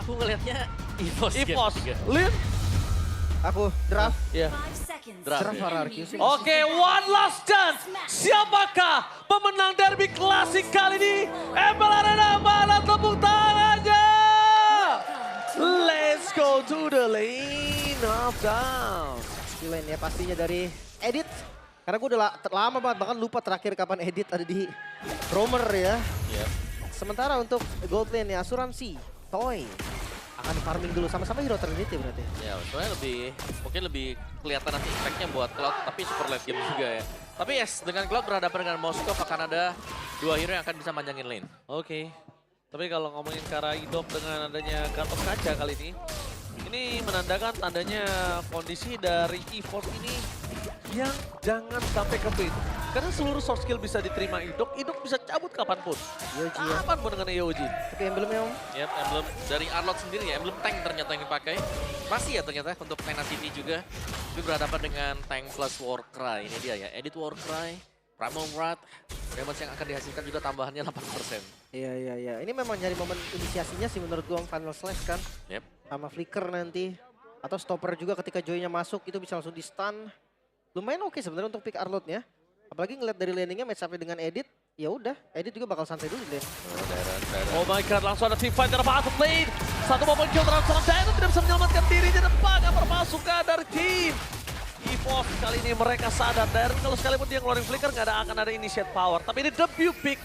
Aku ngelihatnya EVOS. EVOS. Game 3. Lin. Aku draft. Iya. Draft Draft ya. hierarchy sih. Oke, one last chance. Siapakah pemenang derby klasik kali ini? ML Arena, mana tepuk tangannya? Let's go to the lane of down. Skill lane ya pastinya dari Edit. Karena gue udah lama banget, bahkan lupa terakhir kapan Edit ada di Roamer ya. Iya. Sementara untuk gold lane ya asuransi, Toy. Akan farming dulu sama-sama hero Trinity berarti. Ya, soalnya mungkin lebih kelihatan nanti impact-nya buat Cloud, tapi super late game juga ya. Tapi yes, dengan Cloud berhadapan dengan Moskov akan ada 2 hero yang akan bisa manjangin lane. Oke. Tapi kalau ngomongin ke arah Idop dengan adanya Gatot Kaca kali ini menandakan tandanya kondisi dari EVOS ini yang jangan sampai ke pin. Karena seluruh soft skill bisa diterima Idok bisa cabut kapanpun. Yoji ya. Kapanpun dengan Yoji. Oke emblemnya om. Yap, emblem dari Arlot sendiri ya, emblem tank ternyata yang dipakai. Masih ya ternyata untuk Tenacity juga. Tapi berhadapan dengan tank plus Warcry. Ini dia ya, Edit Warcry, Primal Wrath, damage yang akan dihasilkan juga tambahannya 8%. Iya. Ini memang nyari momen inisiasinya sih menurut gua Final Slash kan. Yep. Sama Flicker nanti. Atau stopper juga ketika Joy-nya masuk itu bisa langsung di stun. Lumayan oke sebenarnya untuk pick Arlotnya. Apalagi ngeliat dari landingnya match up dengan Edit. Ya udah, Edit juga bakal santai dulu di lane. Oh my god, langsung ada team fight dari bottom lane. Satu momen kill terhadap seorang Dino tidak bisa menyelamatkan dirinya dan banyak permasukan dari tim EVOS. Kali ini mereka sadar, dan kalau sekalipun dia ngeluarin flicker akan ada initiate power. Tapi ini debut pick.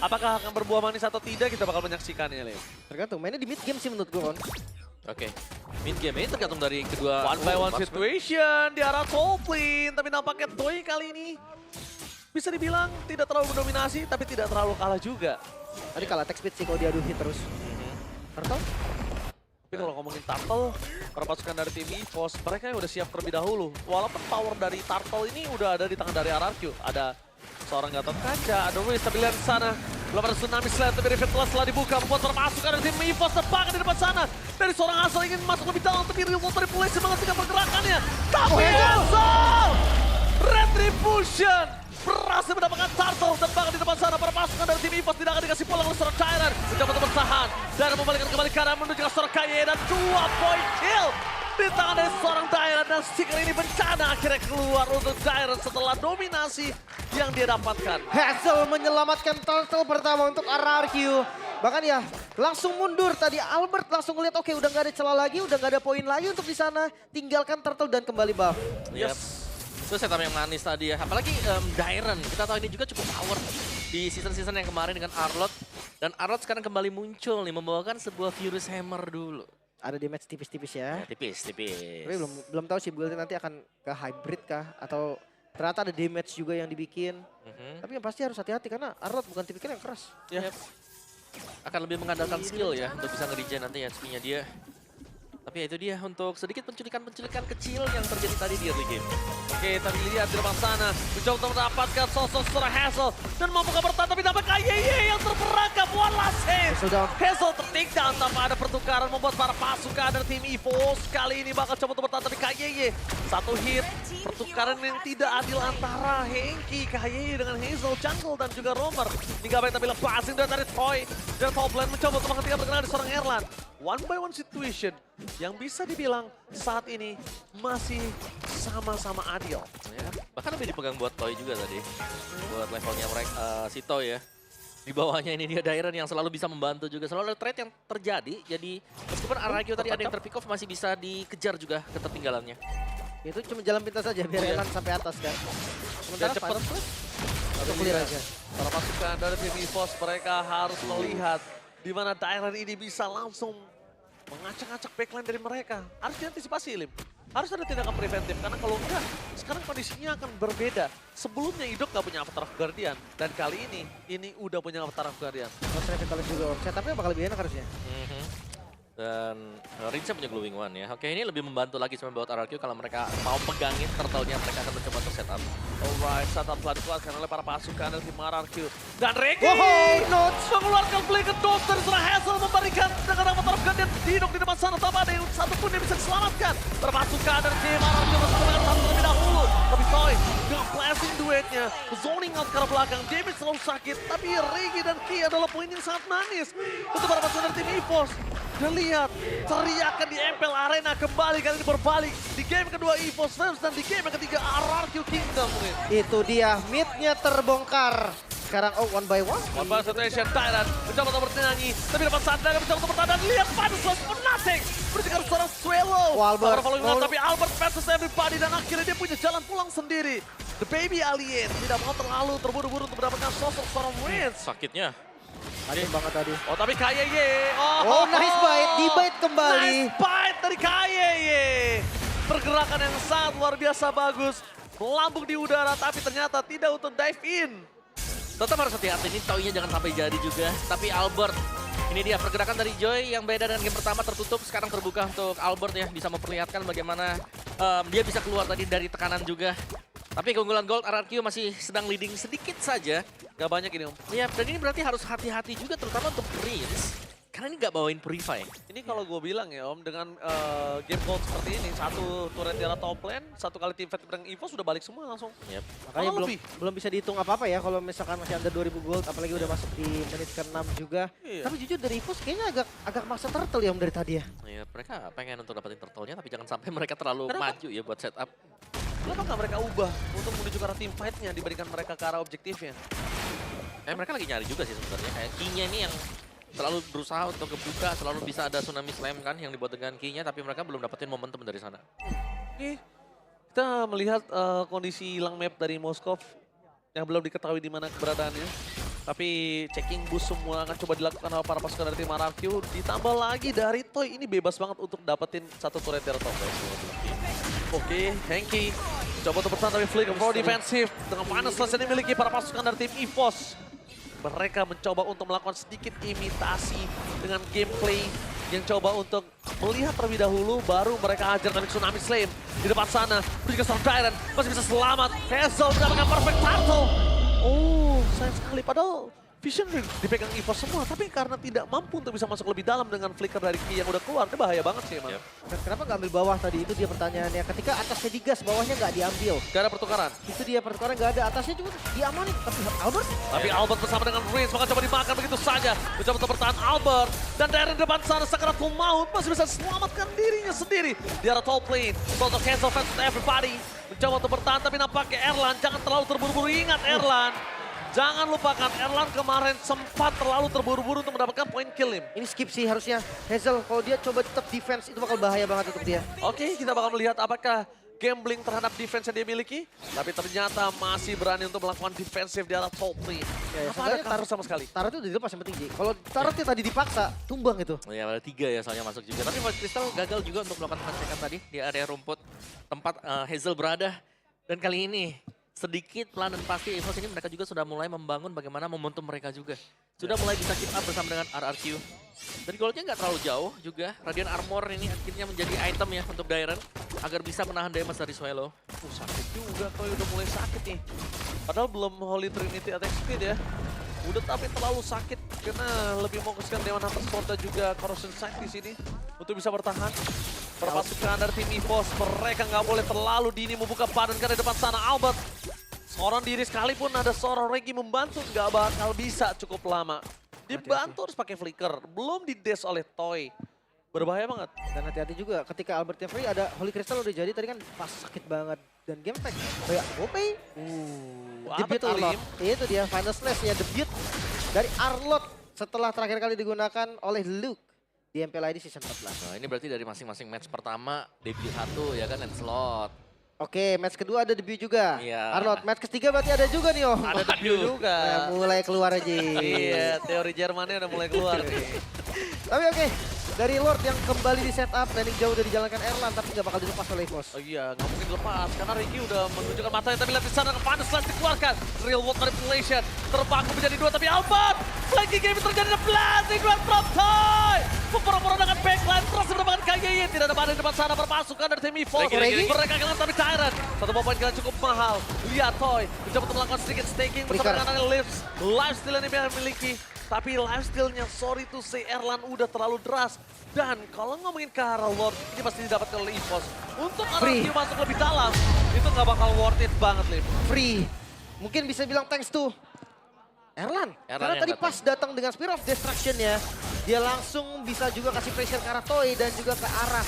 Apakah akan berbuah manis atau tidak, kita bakal menyaksikannya, Leo. Tergantung, mainnya di mid game sih menurut gua kan. Oke, mid game ini tergantung dari kedua. One by one marksman. situation di arah top lane. Tapi nampaknya Toy kali ini bisa dibilang tidak terlalu mendominasi, tapi tidak terlalu kalah juga. Tadi kalah attack speed sih kalau diadu hit terus. Turtle? Tapi kalau ngomongin Turtle, para pasukan dari tim EVOS, mereka yang udah siap terlebih dahulu. Walaupun power dari Turtle ini udah ada di tangan dari RRQ. Ada seorang Gatot Kaca, ada Ruiz, tapi lihat di sana. Belum ada Tsunami Slam, tapi Rivet Plus telah dibuka. Membuat para pasukan dari tim EVOS terbakar di depan sana. Dari seorang Hazel ingin masuk lebih dalam, tapi Real Manipulation menghentikan pergerakannya. Tapi Hazel! Retribution! Berhasil mendapatkan Turtle dan bahkan di depan sana para pasukan dari tim EVOS tidak akan dikasih pulang oleh seorang Tyrant. Mencoba untuk bertahan dan membalikkan kembali kanan menuju ke seorang Kaye dan 2 point kill di tangan dari seorang Tyrant, dan Seeker ini bencana akhirnya keluar untuk Tyrant setelah dominasi yang dia dapatkan. Hazel menyelamatkan Turtle pertama untuk RRQ. Bahkan ya langsung mundur tadi Albert langsung ngeliat oke udah gak ada celah lagi, udah gak ada poin lagi untuk di sana. Tinggalkan Turtle dan kembali buff. Yep. Itu setup yang manis tadi ya. Apalagi Dairon, kita tahu ini juga cukup power di season-season yang kemarin dengan Arlot. Dan Arlot sekarang kembali muncul nih, membawakan sebuah Furious Hammer dulu. Ada damage tipis-tipis ya. Ya, tipis. Tapi belum tahu sih buildnya nanti akan ke hybrid kah atau ternyata ada damage juga yang dibikin. Tapi yang pasti harus hati-hati karena Arlot bukan tipikal yang keras. Yep. Akan lebih mengandalkan skill ya untuk bisa nge-regen nanti HP-nya dia. Tapi ya itu dia untuk sedikit penculikan-penculikan kecil yang terjadi tadi di early game. Oke, tadi lihat di depan sana. Mencoba untuk mendapatkan sosok seorang Hazel. Dan mampukah bertahan, tapi dapat KYY yang terperangkap. One last hit. Hazel down. Hazel tertik down tanpa ada pertukaran. Membuat para pasukan dari tim EVOS kali ini bakal coba untuk bertahan. Tapi KYY satu hit. Pertukaran yang tidak adil antara Henki, KYY dengan Hazel, Jungle, dan juga Roamer. Hingga baik tapi lepasin dari Toy. Dan top lane mencoba untuk menghentikan pergerakan di seorang Erlan. One by one situation yang bisa dibilang saat ini masih sama-sama adil. Ya, bahkan lebih dipegang buat Toy juga tadi. Buat levelnya mereka, si Toy ya. Di bawahnya ini dia Dairon yang selalu bisa membantu juga. Selalu ada trade yang terjadi. Jadi meskipun RRQ tadi ada yang terpick off, masih bisa dikejar juga ketertinggalannya. Itu cuma jalan pintas saja biar Elan sampai atas kan. Sementara cepet. Final Slash atau clear aja. Para pasukan dari tim EVOS mereka harus melihat di mana Dairon ini bisa langsung mengacak-acak backline dari mereka. Harus diantisipasi, Lim. Harus ada tindakan preventif, karena kalau enggak, sekarang kondisinya akan berbeda. Sebelumnya Idok gak punya Avatar of Guardian, dan kali ini udah punya Avatar of Guardian. Mas Revitalize juga setupnya bakal lebih enak harusnya. Dan Rinsa punya Glowing One ya. Oke, ini lebih membantu lagi sama buat RRQ kalau mereka mau pegangin turtle-nya, mereka akan mencoba untuk setup. Alright, setup telah dikuatkan oleh para pasukan dari tim RRQ. Dan Regi Notes mengeluarkan flicker dot dari seorang Hazel, memberikan dengan Avatar of Guardian Dinok di depan sana. Tanpa ada yang satupun yang bisa diselamatkan. Para pasukan dari tim RRQ masuk ke satu terlebih dahulu. Tapi Toy dengan blasting duetnya, zoning out ke arah belakang, damage selalu sakit. Tapi Regi dan Ki adalah poin yang sangat manis untuk para pasukan dari tim EVOS. Dan lihat, teriakan di MPL Arena kembali kali ini berbalik. Di game kedua EVOS Flames dan di game yang ketiga RRQ Kingdom. Itu dia, mid-nya terbongkar. Sekarang one by one. One by situation, Tyrant mencoba untuk bernyanyi, tapi dapat sadar, mencoba untuk bertahan. Lihat Panus for nothing. Berjika seorang Swallow. Albert. Tapi Albert versus everybody dan akhirnya dia punya jalan pulang sendiri. The baby alien tidak mau terlalu terburu-buru untuk mendapatkan sosok seorang Wins. Sakitnya. Tajam banget tadi. Oh tapi KYY. Oh, nice bite. Di-bite kembali. Nice bite dari KYY. Pergerakan yang sangat luar biasa bagus. Melambung di udara tapi ternyata tidak untuk dive in. Tetap harus hati-hati, ini Toy-nya jangan sampai jadi juga. Tapi Albert, ini dia pergerakan dari Joy yang beda dengan game pertama tertutup. Sekarang terbuka untuk Albert ya, bisa memperlihatkan bagaimana dia bisa keluar tadi dari tekanan juga. Tapi keunggulan Gold RRQ masih sedang leading sedikit saja. Gak banyak ini Om. Ya, dan ini berarti harus hati-hati juga terutama untuk Prince. Karena ini nggak bawain Purify. Ini kalau gue bilang ya Om, dengan game gold seperti ini, satu turret di arah top lane, satu kali team fight bareng EVOS sudah balik semua langsung. Yep. Makanya Malah belum, belum bisa dihitung apa-apa ya kalau misalkan masih under 2000 gold, apalagi udah masuk di menit ke-6 juga. Iya. Tapi jujur dari EVOS kayaknya agak maksa turtle ya Om dari tadi ya. Ya, mereka pengen untuk dapetin turtle-nya, tapi jangan sampai mereka terlalu Kenapa? maju ya buat setup. Kenapa nggak mereka ubah untuk menuju ke arah team fight-nya dibandingkan mereka ke arah objektifnya? Mereka lagi nyari juga sih sebenarnya. Kayak key-nya ini yang selalu berusaha untuk kebuka, selalu bisa ada tsunami slam kan yang dibuat dengan key-nya, tapi mereka belum dapetin momentum dari sana. Oke, kita melihat kondisi hilang map dari Moskov yang belum diketahui di mana keberadaannya. Tapi checking boost semua akan coba dilakukan oleh para pasukan dari tim RRQ. Ditambah lagi dari Toy, ini bebas banget untuk dapetin satu turret dari top lane. Oke, Henky coba untuk bertahan tapi flick pro defensif dengan panas yang dimiliki para pasukan dari tim EVOS. Mereka mencoba untuk melakukan sedikit imitasi dengan gameplay yang coba untuk melihat terlebih dahulu, baru mereka hajar dengan Tsunami Slam di depan sana. Juga Storm Tyrant masih bisa selamat. Hazel mendapatkan perfect turtle. Oh, sayang sekali. Padahal Vision dipegang EVOS semua, tapi karena tidak mampu untuk bisa masuk lebih dalam dengan flicker dari Ki yang udah keluar, itu bahaya banget sih emang. Yep. Dan kenapa nggak ambil bawah tadi? Itu dia pertanyaannya. Ketika atasnya digas, bawahnya nggak diambil. Gak ada pertukaran. Itu dia pertukaran nggak ada. Atasnya cuma diamanin. Tapi Albert Tapi Albert bersama dengan Reigns maka coba dimakan begitu saja. Mencoba untuk bertahan Albert. Dan dari depan sana Sakaratul Maut masih bisa selamatkan dirinya sendiri. Di arah top lane. Untuk cancel fans to everybody. Mencoba untuk bertahan tapi nampaknya Erlan jangan terlalu terburu-buru. Ingat Erlan. Jangan lupakan Erlan kemarin sempat terlalu terburu-buru untuk mendapatkan point kill him. ini skip sih harusnya. Hazel kalau dia coba tetap defense itu bakal bahaya banget untuk dia. Oke, kita bakal melihat apakah gambling terhadap defense yang dia miliki. Tapi ternyata masih berani untuk melakukan defensif di arah top lane. Ya, Apa ada cover sama sekali? Tarot itu udah dilepas yang penting Ji. Kalau tarotnya tadi dipaksa, tumbang itu. Ya ada 3 ya soalnya masuk juga. Tapi White Crystal gagal juga untuk melakukan pengecekan tadi di area rumput tempat Hazel berada. Dan kali ini sedikit pelan dan pasti EVOS ini mereka juga sudah mulai membangun bagaimana momentum mereka juga. Sudah mulai bisa keep up bersama dengan RRQ. Dari goldnya nggak terlalu jauh juga. Radiant Armor ini akhirnya menjadi item ya untuk Dairen. Agar bisa menahan damage dari Swallow. Sakit juga, Toy udah mulai sakit nih. Padahal belum Holy Trinity attack speed ya. Udah tapi terlalu sakit karena lebih fokuskan Demon Hunter Sword dan juga Corrosion Sight di sini untuk bisa bertahan. Perpasukan dari tim EVOS, mereka nggak boleh terlalu dini membuka badan karena depan sana Albert. Seorang diri sekalipun ada seorang Regi membantu nggak bakal bisa cukup lama. Dibantu harus pakai flicker, belum di-dash oleh Toy. Berbahaya banget. Dan hati-hati juga ketika Albertnya free ada Holy Crystal udah jadi tadi kan pas sakit banget. Dan game tag kayak Gopay. Apa Debut tuh, Arlot. Lim? Itu dia final slash ya debut dari Arlot setelah terakhir kali digunakan oleh Luke di MPL ID Season 14. Nah ini berarti dari masing-masing match pertama debut 1 ya kan Lancelot. Oke, match kedua ada debut juga. Iya. Arlot, match ketiga berarti ada juga nih Om. Ada debut juga. Nah, mulai keluar aja. Iya, teori Jermannya udah mulai keluar nih. Tapi oke, dari Lord yang kembali di setup, landing jauh udah dijalankan Erlan tapi nggak bakal dilepas oleh EVOS. Oh iya, nggak mungkin lepas karena Ricky udah menunjukkan matanya, tapi lihat di sana panas slash dikeluarkan. Real world manipulation terbangku menjadi 2, tapi Albert flanking game terjadi the blasting grand from Toy. Pura-pura dengan backline terus mendapatkan KYY. Tidak ada badan di depan sana berpasukan dari tim EVOS. Regi. Mereka kehilangan tapi Tyrant. Satu poin kalian cukup mahal. Lihat Toy mencoba untuk melakukan sedikit staking bersama Flicker. dengan lifesteal yang dia miliki. Tapi lifesteal-nya sorry to say Erlan udah terlalu deras. Dan kalau ngomongin ke arah Lord, ini pasti didapatkan oleh EVOS. Untuk Free. RRQ masuk lebih dalam, itu nggak bakal worth it banget, Lim. Free. Mungkin bisa bilang thanks to Erlan. Erlan Karena yang tadi datang. pas datang dengan Spear of Destruction ya, Dia langsung bisa juga kasih pressure ke arah Toy dan juga ke arah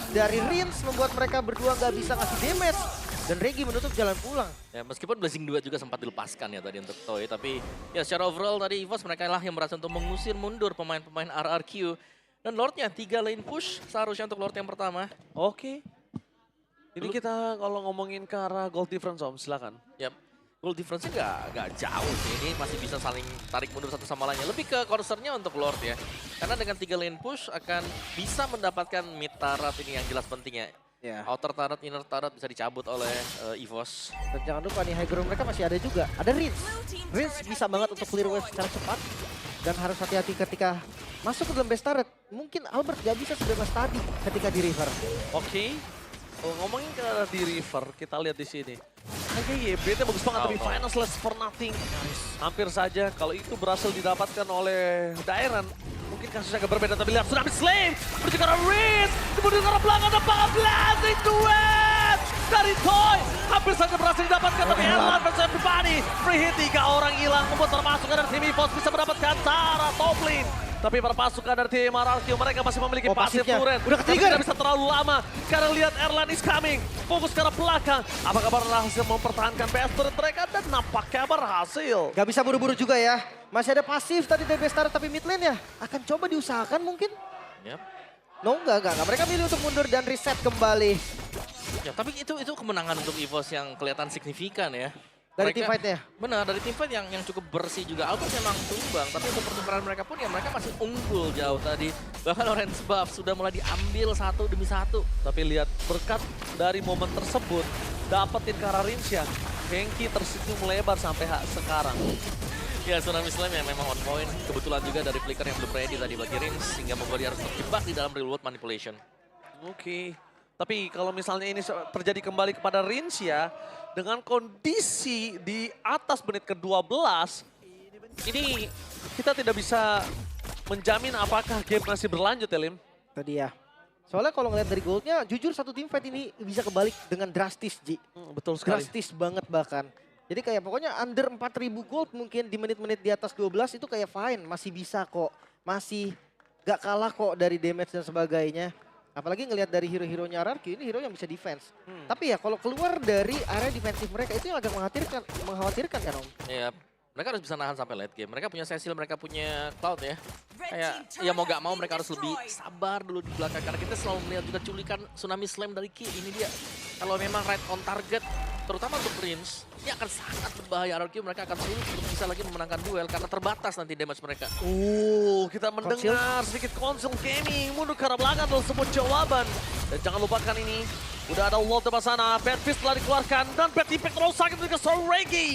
dari Rins, membuat mereka berdua nggak bisa ngasih damage. Dan Regi menutup jalan pulang. Ya, meskipun Blazing 2 juga sempat dilepaskan ya tadi untuk Toy, tapi ya secara overall tadi EVOS mereka lah yang berhasil untuk mengusir mundur pemain-pemain RRQ. Dan Lordnya 3 lane push seharusnya untuk Lord yang pertama. Oke. Ini kita kalau ngomongin ke arah gold difference Om, silakan. Yap. Goal difference-nya nggak jauh sih, ini masih bisa saling tarik mundur satu sama lainnya. Lebih ke concern-nya untuk Lord ya. Karena dengan 3 lane push akan bisa mendapatkan mid turret ini yang jelas pentingnya. Ya. Outer turret, inner turret bisa dicabut oleh EVOS. Dan jangan lupa nih high ground mereka masih ada juga. Ada Rins. Rins bisa banget untuk clear wave secara cepat. Dan harus hati-hati ketika masuk ke dalam base turret. Mungkin Albert gak bisa sebebas tadi ketika di river. Oke. Kalau ngomongin ke arah di river, kita lihat di sini. Kayaknya YB-nya bagus banget, tapi finals less for nothing. Hampir saja kalau itu berhasil didapatkan oleh Dairen. Mungkin kasusnya agak berbeda, tapi lihat Tsunami Slave menuju ke arah Riz. Kemudian ke arah belakang ada Pangan Blazing Duet dari Toy. Hampir saja berhasil didapatkan, tapi Erlan versus everybody. Free hit 3 orang hilang, membuat termasuk dari tim EVOS bisa mendapatkan Tara top lane. Tapi para pasukan dari tim RRQ mereka masih memiliki pasif pasifnya. turret. Udah Tapi ke-trigger. tidak bisa terlalu lama. Karena lihat Erlan is coming. Fokus ke arah belakang. Apakah berhasil mempertahankan base turret mereka? Dan nampaknya berhasil. Gak bisa buru-buru juga ya. Masih ada pasif tadi dari base turret, tapi mid lane ya akan coba diusahakan mungkin. Yap. No, enggak. Mereka milih untuk mundur dan reset kembali Ya, tapi itu kemenangan untuk EVOS yang kelihatan signifikan ya. dari team fight-nya. Benar, dari tim fight yang cukup bersih juga. Albert memang tumbang, tapi untuk pertukaran mereka pun ya mereka masih unggul jauh tadi. Bahkan orange buff sudah mulai diambil satu demi satu. Tapi lihat berkat dari momen tersebut. Dapetin ke arah Rinsya. Hengki tersenyum melebar sampai sekarang. Ya, Tsunami Slam yang memang on point. Kebetulan juga dari flicker yang belum ready tadi bagi Rins, sehingga membuat dia harus terjebak di dalam real world manipulation. Oke. Tapi kalau misalnya ini terjadi kembali kepada Rinsya, dengan kondisi di atas menit ke-12, ini kita tidak bisa menjamin apakah game masih berlanjut ya, Lim? Tadi ya. Soalnya kalau ngeliat dari goldnya, jujur satu tim fight ini bisa kebalik dengan drastis, Ji. Betul sekali. Drastis banget bahkan. Jadi kayak pokoknya under 4.000 gold mungkin di menit-menit di atas 12 itu kayak fine. Masih bisa kok. Masih gak kalah kok dari damage dan sebagainya. Apalagi ngelihat dari hero-heronya RRQ, ini hero yang bisa defense. Tapi ya kalau keluar dari area defensif mereka itu yang agak mengkhawatirkan kan Om? Ya, mereka harus bisa nahan sampai late game. Mereka punya Cecil, mereka punya Cloud ya. Kayak ya mau gak mau mereka harus lebih sabar dulu di belakang. Karena kita selalu melihat juga culikan Tsunami Slam dari Ki. Ini dia, kalau memang right on target, terutama untuk Prince, ini akan sangat berbahaya. RRQ mereka akan sulit untuk bisa lagi memenangkan duel karena terbatas nanti damage mereka. Kita mendengar sedikit konsol gaming mundur ke arah belakang adalah sebuah jawaban. Dan jangan lupakan ini, udah ada wall di sana, Bad Fist telah dikeluarkan dan Bad Impact terlalu sakit ketika Soregi.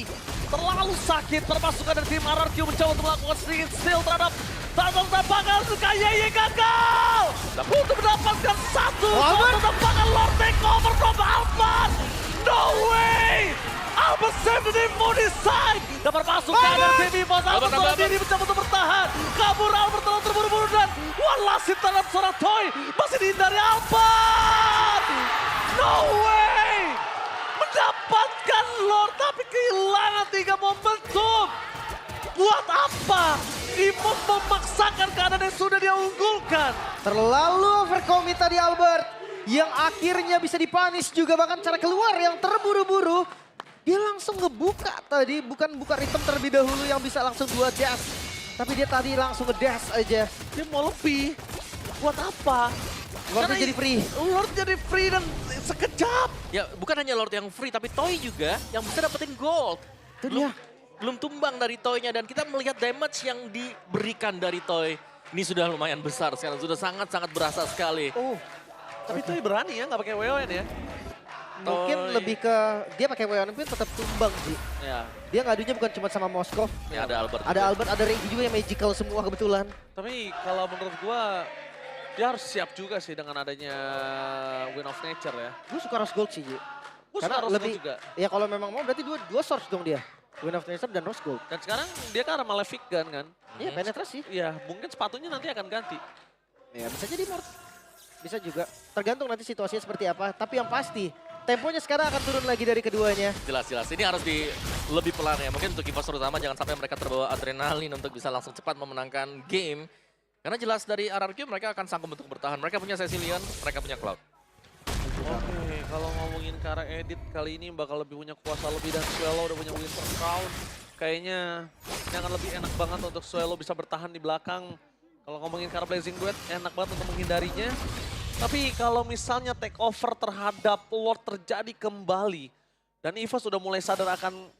Terlalu sakit, termasuk dari tim RRQ mencoba untuk melakukan sedikit steal terhadap tampakan Kayeye gagal. Untuk mendapatkan satu tampakan Lord takeover from Alphard. No way! Albert save the for this side. Dapat masuk ke arah tim EVOS. Albert telah diri mencoba untuk bertahan. Kabur Albert telah terburu-buru dan one last hit terhadap seorang Toy. Masih dihindari Albert. No way! Mendapatkan Lord tapi kehilangan 3 momentum. Buat apa? EVOS memaksakan keadaan yang sudah dia unggulkan. Terlalu overcommit tadi Albert. Yang akhirnya bisa dipanis juga, bahkan cara keluar yang terburu-buru. Dia langsung ngebuka tadi, bukan buka rhythm terlebih dahulu yang bisa langsung 2 dash. Tapi dia tadi langsung nge-dash aja. Dia mau lebih. Buat apa? Lordnya jadi free. Lord jadi free dan sekejap. Ya, bukan hanya Lord yang free, tapi Toy juga yang bisa dapetin gold. Itu dia. Belum tumbang dari Toy-nya dan kita melihat damage yang diberikan dari Toy. Ini sudah lumayan besar sekarang, sudah sangat-sangat berasa sekali. Oh, Tapi Toy berani ya, nggak pakai WON ya. mungkin Toy. lebih ke dia pakai WN pun tetap tumbang sih. Ya. Dia ngadunya bukan cuma sama Moskov. Ya, ada Albert. Ada Albert, ada Regi juga yang magical semua kebetulan. Tapi kalau menurut gua, dia harus siap juga sih dengan adanya Win of Nature ya. Gue suka Rose Gold sih, Ji. Gua Karena suka Rose lebih, juga. ya kalau memang mau berarti dua source dong dia. Win of Nature dan Rose Gold. Dan sekarang dia kan Malefic Gun kan. Iya, penetrasi. Iya, mungkin sepatunya nanti akan ganti. Ya bisa jadi Mort. Bisa juga. Tergantung nanti situasinya seperti apa. Tapi yang pasti, temponya sekarang akan turun lagi dari keduanya. Jelas-jelas, ini harus lebih pelan ya. Mungkin untuk EVOS terutama jangan sampai mereka terbawa adrenalin untuk bisa langsung cepat memenangkan game. Karena jelas dari RRQ mereka akan sanggup untuk bertahan. Mereka punya Cecilion, mereka punya Cloud. Oke, kalau ngomongin ke arah edit kali ini bakal lebih punya kuasa lebih dan Swallow udah punya Winter Crown. Kayaknya ini akan lebih enak banget untuk Swallow bisa bertahan di belakang. Kalau ngomongin ke arah Blazing Duet, enak banget untuk menghindarinya. Tapi kalau misalnya take over terhadap Lord terjadi kembali, dan EVOS sudah mulai sadar akan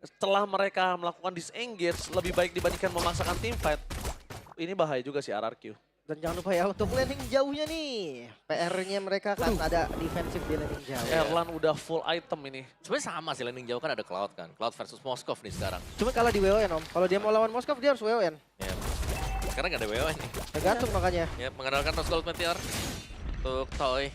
setelah mereka melakukan disengage, lebih baik dibandingkan memaksakan teamfight. Ini bahaya juga sih RRQ. Dan jangan lupa ya untuk landing jauhnya nih. PR-nya mereka kan ada defensif di landing jauh. Erlan udah full item ini. Sebenarnya sama sih, landing jauh kan ada Cloud kan. Cloud versus Moskov nih sekarang. Cuma kalah di WON Om. Kalau dia mau lawan Moskov dia harus WON. Ya. Sekarang nggak ada WO nih. Tergantung makanya. Ya, mengandalkan Rose Gold Meteor untuk Toy.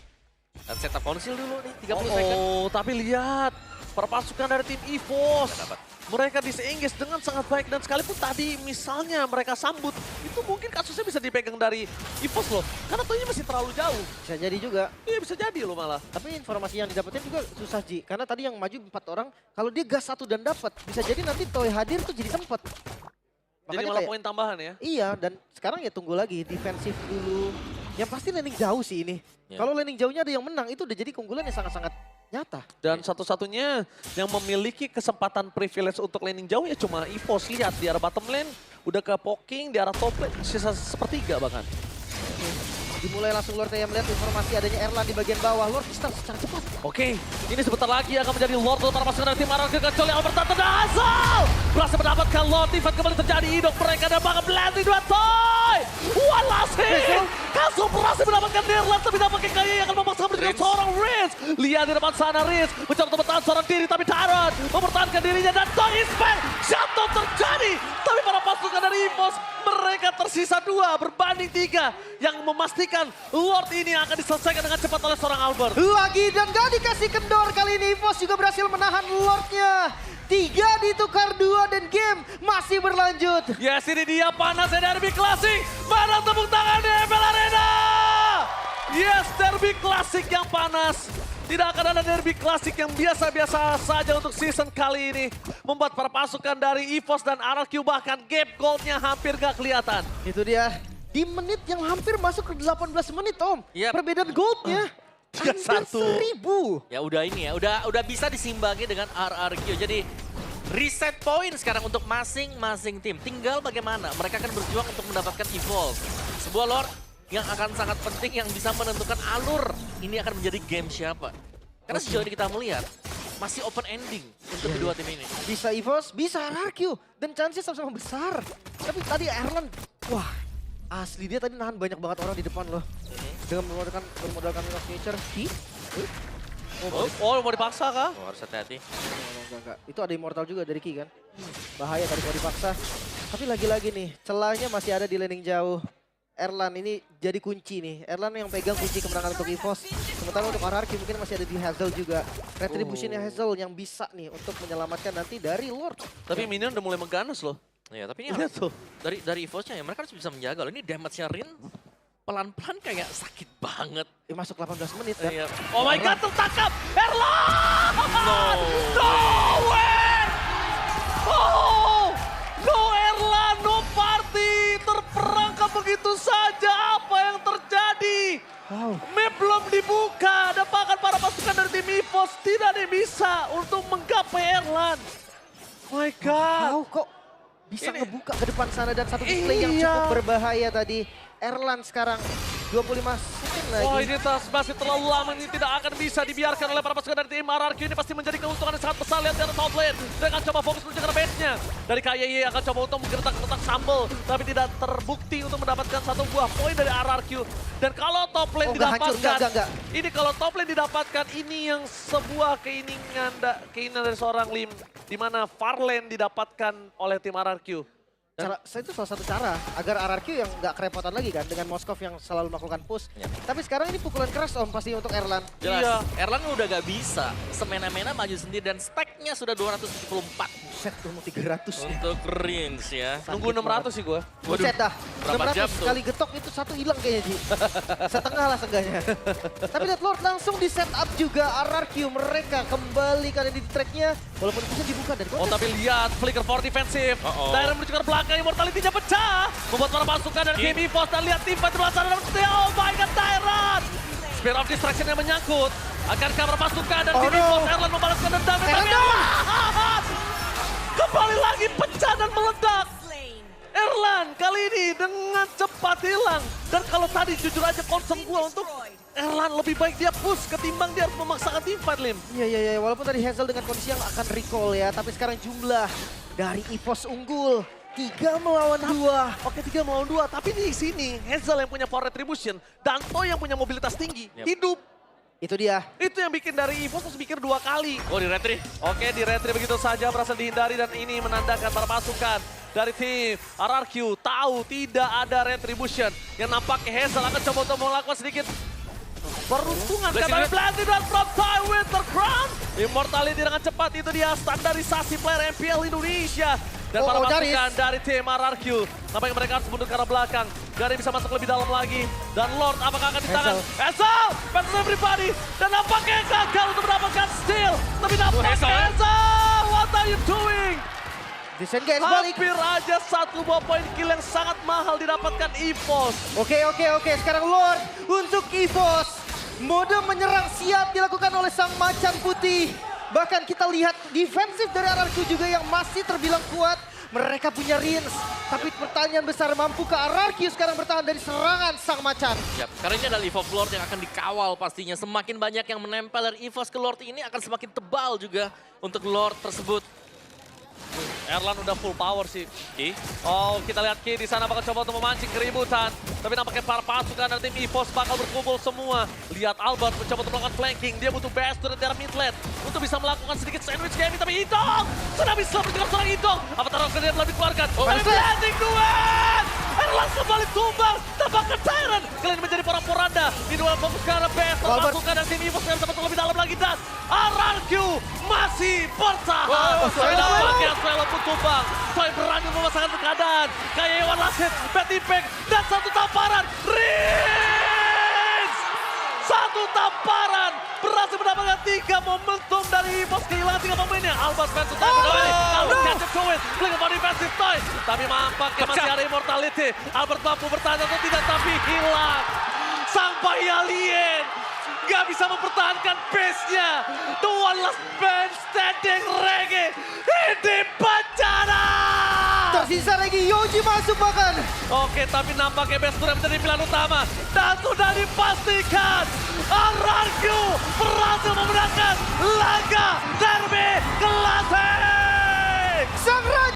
Dan setup konsil dulu nih, 30 second. Oh, tapi lihat perpasukan dari tim EVOS. Nggak dapat. Mereka disengage dengan sangat baik dan sekalipun tadi misalnya mereka sambut, itu mungkin kasusnya bisa dipegang dari EVOS loh. Karena Toy masih terlalu jauh. Bisa jadi juga. Iya bisa jadi loh malah. Tapi informasi yang didapetin juga susah Ji. Karena tadi yang maju 4 orang, kalau dia gas 1 dan dapat, bisa jadi nanti Toy hadir tuh jadi sempet. Jadi malah poin tambahan ya. Iya, dan sekarang ya tunggu lagi, defensif dulu. Yang pasti landing jauh sih ini. Ya. Kalau landing jauhnya ada yang menang, itu udah jadi keunggulan yang sangat-sangat nyata. Dan satu-satunya yang memiliki kesempatan privilege untuk laning jauh ya cuma EVOS. Lihat di arah bottom lane, udah ke poking, di arah top lane, sisa sepertiga bahkan. Dimulai langsung Lord yang melihat informasi adanya Erlan di bagian bawah. Lord start secara cepat. Oke, ini sebentar lagi akan menjadi Lord untuk para pasukan dari tim RRQ kecuali Albert dan Hazel. Berhasil mendapatkan Lord, event kembali terjadi, hidup mereka dan bakal blending dua Toy. One last hit. Kaso berhasil mendapatkan Nirland, tapi dampaknya kayaknya yang akan memaksa menjadi seorang Riz. Lihat di depan sana Riz, mencoba untuk bertahan seorang diri, tapi Taron mempertahankan dirinya dan Toy Ismail. Jatuh terjadi, tapi para pasukan dari EVOS mereka tersisa 2 berbanding 3 yang memastikan Lord ini akan diselesaikan dengan cepat oleh seorang Albert. Lagi dan gak dikasih kendor, kali ini EVOS juga berhasil menahan Lordnya. 3 ditukar 2 dan game masih berlanjut. Yes, ini dia panasnya Derby Classic. Mana tepuk tangannya FL Arena? Yes, Derby Classic yang panas. Tidak akan ada Derby Classic yang biasa-biasa saja untuk season kali ini. Membuat para pasukan dari EVOS dan RRQ bahkan gap goldnya hampir gak kelihatan. Itu dia. Di menit yang hampir masuk ke 18 menit Om. Yep. Perbedaan goldnya. Hampir 1000. Ya udah ini ya, udah bisa disimbangi dengan RRQ. Jadi reset point sekarang untuk masing-masing tim. Tinggal bagaimana mereka akan berjuang untuk mendapatkan evolve. Sebuah Lord yang akan sangat penting yang bisa menentukan alur ini akan menjadi game siapa. Karena sejauh ini kita melihat masih open ending untuk kedua tim ini. Bisa EVOS, bisa RRQ. Dan chance sama-sama besar. Tapi tadi Erlan, wah asli dia tadi nahan banyak banget orang di depan loh. Dengan bermodalkan Mirror's Nature. Oh, mau dipaksa kah? Oh, harus hati-hati. Enggak. Itu ada Immortal juga dari Ki kan. Bahaya tadi kalau dipaksa. Tapi lagi-lagi nih, celahnya masih ada di landing jauh. Erlan ini jadi kunci nih. Erlan yang pegang kunci kemenangan untuk EVOS. Sementara untuk RRQ mungkin masih ada di Hazel juga. Retributionnya Hazel yang bisa nih untuk menyelamatkan nanti dari Lord. Tapi minion udah mulai mengganas loh. Iya, tapi ini Lihat tuh. dari EVOS-nya ya mereka harus bisa menjaga loh. Ini damage-nya Rin pelan-pelan kayak sakit banget. Masuk 18 menit kan. Iya. Oh my god, tertangkap! Erlan! No way! Oh! No Erlan, no party! Terperangkap begitu saja, apa yang terjadi? Wow. Map belum dibuka, dan bahkan para pasukan dari tim EVOS tidak ada yang bisa untuk menggapai Erlan. My god! Wow, kok bisa Ini- ngebuka ke depan sana dan satu display yang Iya. cukup berbahaya tadi. Erlan sekarang 25 second lagi. Wah ini masih terlalu lama, ini tidak akan bisa dibiarkan oleh para pasukan dari tim RRQ. Ini pasti menjadi keuntungan yang sangat besar. Lihat dari top lane, dia akan coba fokus menuju ke base-nya. Dari KYY akan coba untuk menggertak-gertak sambal, tapi tidak terbukti untuk mendapatkan satu buah poin dari RRQ. Dan kalau top lane Oh, nggak hancur, didapatkan, nggak. ini kalau top lane didapatkan, ini yang sebuah keinginan dari seorang Lim, di mana far lane didapatkan oleh tim RRQ. Itu salah satu cara agar RRQ yang nggak kerepotan lagi kan dengan Moskov yang selalu melakukan push. Ya. Tapi sekarang ini pukulan keras Om pasti untuk Erlan. Jelas, Iya. Erlang udah gak bisa semena-mena maju sendiri dan stack-nya sudah 274. Buset, tuh mau 300 ya. Untuk Rins ya. Nunggu 600 sih gue. Buset dah, berapa 600 jam tuh? sekali getok itu satu hilang kayaknya Ji. Setengah lah seenggaknya. Tapi lihat Lord langsung di setup juga RRQ mereka kembali kali ini di tracknya. Walaupun bisa dibuka dari Oh tapi lihat, flicker for defensif. Daerah menuju ke belakang, immortality-nya pecah. Membuat para pasukan dari Game EVOS dan lihat tim fight di belakang sana. Oh my god, Tyrant! Spear of Distraction yang menyangkut. Akankah para pasukan dari Game EVOS, Erlan membalaskan dendam. Tapi Erlan! Kembali lagi pecah dan meledak. Erlan kali ini dengan cepat hilang. Dan kalau tadi jujur aja concern gue untuk Erlan lebih baik dia push ketimbang dia harus memaksakan tim fight, Lim. Iya, walaupun tadi Hazel dengan kondisi yang akan recall ya, tapi sekarang jumlah dari EVOS unggul 3 melawan 2. Oke 3 melawan 2, tapi di sini Hazel yang punya power retribution, Danto yang punya mobilitas tinggi, hidup. Itu dia. Itu yang bikin dari EVOS harus mikir 2 kali. Oh di retri. Oke di retri begitu saja berhasil dihindari dan ini menandakan para pasukan dari tim RRQ tahu tidak ada retribution. Yang nampaknya Hazel akan coba untuk melakukan sedikit peruntungan kembali Blended dan from Time Winter Crown. Immortality dengan cepat itu dia standarisasi player MPL Indonesia. Dan para pasukan dari tim RRQ. Nampaknya mereka harus mundur ke arah belakang. Gary bisa masuk lebih dalam lagi. Dan Lord apakah akan ditangan? Hazel! Battle everybody! Dan nampaknya gagal untuk mendapatkan steal. Tapi nampaknya Hazel! What are you doing? Disengage balik. Hampir aja 1 buah poin kill yang sangat mahal didapatkan EVOS. Oke. Sekarang Lord untuk EVOS. Mode menyerang siap dilakukan oleh sang macan putih. Bahkan kita lihat defensif dari RRQ juga yang masih terbilang kuat. Mereka punya Rins. Tapi pertanyaan besar, mampukah RRQ sekarang bertahan dari serangan sang macan? Yap, karena ini adalah Evo Lord yang akan dikawal pastinya. Semakin banyak yang menempel dari EVOS ke Lord ini akan semakin tebal juga untuk Lord tersebut. Erlan udah full power sih. Oh, kita lihat Ki di sana bakal coba untuk memancing keributan. Tapi nampaknya para pasukan dari tim EVOS bakal berkumpul semua. Lihat Albert mencoba untuk melakukan flanking. Dia butuh best dari daerah mid lane untuk bisa melakukan sedikit sandwich game. Tapi Itong sudah bisa menjelaskan seorang Itong. Avatar of Grenade telah dikeluarkan. Landing duet! Erlan kembali tumbang. Tampaknya Tyrant kali ini menjadi porak-poranda. Di duel fokus ke arah best. Pasukan dari tim EVOS yang bisa masuk lebih dalam lagi. Dan RRQ masih bertahan. Tapi nampaknya Swallow pun tumbang. Toy berani memasangkan keadaan. Kayak Iwan Lasit, Betty Peng, dan 1 tamparan. Rins! 1 tamparan. Berhasil mendapatkan 3 momentum dari EVOS. Kehilangan 3 pemainnya. Albert Spencer kembali. Albert catch to win. Flick for defensive Toy. Tapi nampaknya masih ada immortality. Albert mampu bertahan atau tidak, tapi hilang. Sampai alien. Gak bisa mempertahankan base-nya. The one last man standing Reggae. Ini bencana. Tersisa lagi Yoji masuk bahkan. Oke, tapi nampaknya base sudah menjadi pilihan utama. Dan sudah dipastikan RRQ berhasil memenangkan laga derby klasik. Sang Raja.